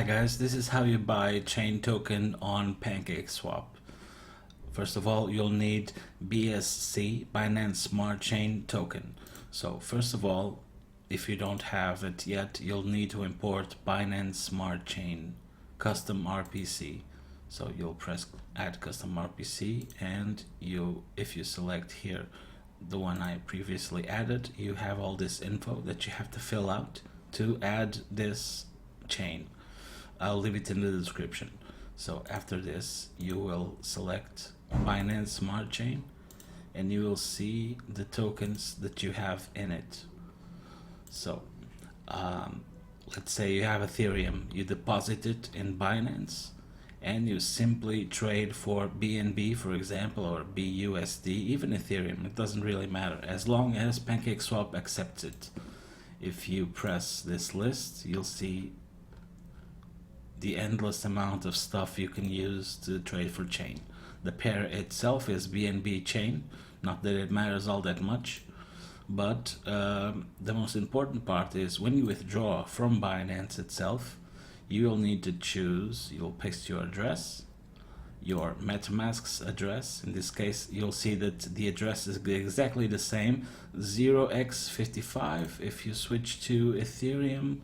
guys, this is how you buy chain token on PancakeSwap. First of all, you'll need BSC Binance SmartChain token. So first of all, if you don't have it yet, you'll need to import Binance SmartChain custom RPC. So you'll press add custom RPC, and if you select here the one I previously added, you have all this info that you have to fill out to add this chain. I'll leave it in the description. So after this, you will select Binance SmartChain and you will see the tokens that you have in it. So let's say you have Ethereum, you deposit it in Binance and you simply trade for BNB, for example, or BUSD, even Ethereum. It doesn't really matter as long as PancakeSwap accepts it. If you press this list, you'll see the endless amount of stuff you can use to trade for chain. The pair itself is BNB chain, not that it matters all that much, but the most important part is when you withdraw from Binance itself, you will need to choose, you'll paste your address, your Metamask's address. In this case, you'll see that the address is exactly the same, 0x55. If you switch to Ethereum,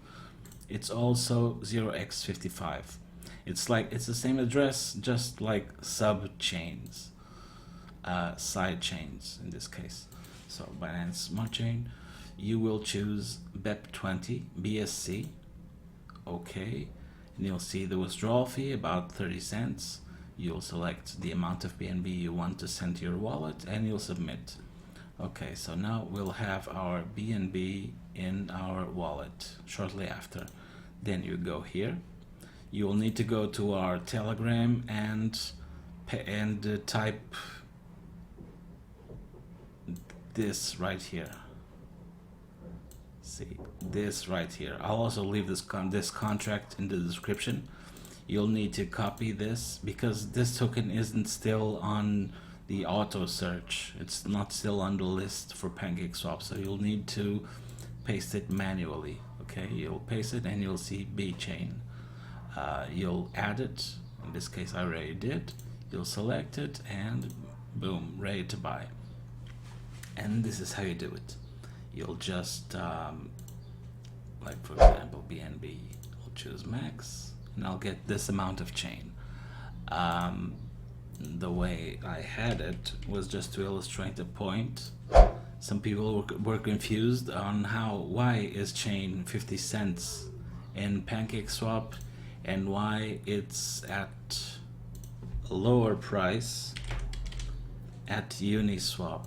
it's also 0x55. It's the same address, just like sub chains, side chains in this case. So Binance Smart Chain, you will choose BEP20 BSC. Okay, and you'll see the withdrawal fee about 30 cents. You'll select the amount of BNB you want to send to your wallet and you'll submit. Okay, so now we'll have our BNB in our wallet shortly after. Then you go here. You will need to go to our Telegram and type this right here. See this right here. I'll also leave this contract in the description. You'll need to copy this because this token isn't still on the auto search. It's not still on the list for PancakeSwap, so you'll need to paste it manually. Okay, you'll paste it and you'll see bCHAIN. You'll add it. In this case, I already did. You'll select it and boom, ready to buy. And this is how you do it. You'll just like for example BNB, I'll choose max and I'll get this amount of chain. The way I had it was just to illustrate the point. Some people were confused on why is chain 50 cents in PancakeSwap and why it's at a lower price at Uniswap.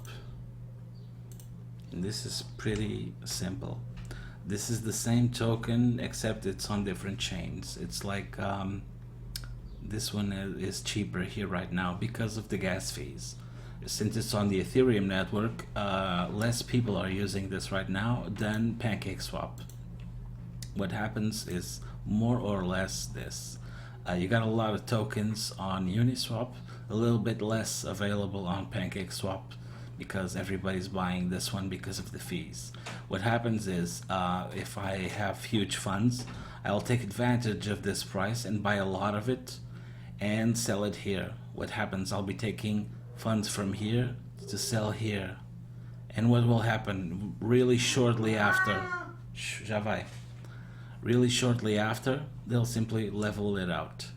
And this is pretty simple. This is the same token except it's on different chains. It's like this one is cheaper here right now because of the gas fees. Since it's on the Ethereum network, less people are using this right now than PancakeSwap. What happens is more or less this. You got a lot of tokens on Uniswap, a little bit less available on PancakeSwap because everybody's buying this one because of the fees. What happens is if I have huge funds, I'll take advantage of this price and buy a lot of it and sell it here. What happens, I'll be taking funds from here to sell here, and what will happen really shortly after, really shortly after, they'll simply level it out.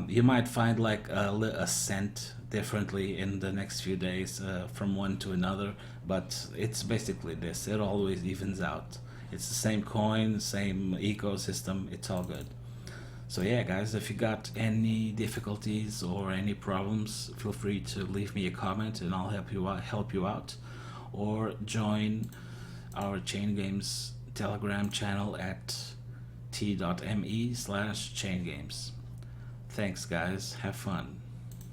You might find like a cent differently in the next few days from one to another, but it's basically this. It always evens out. It's the same coin, same ecosystem, it's all good. So yeah guys, if you got any difficulties or any problems, feel free to leave me a comment and I'll help you out, or join our Chain Games Telegram channel at t.me/chaingames. Thanks guys, have fun.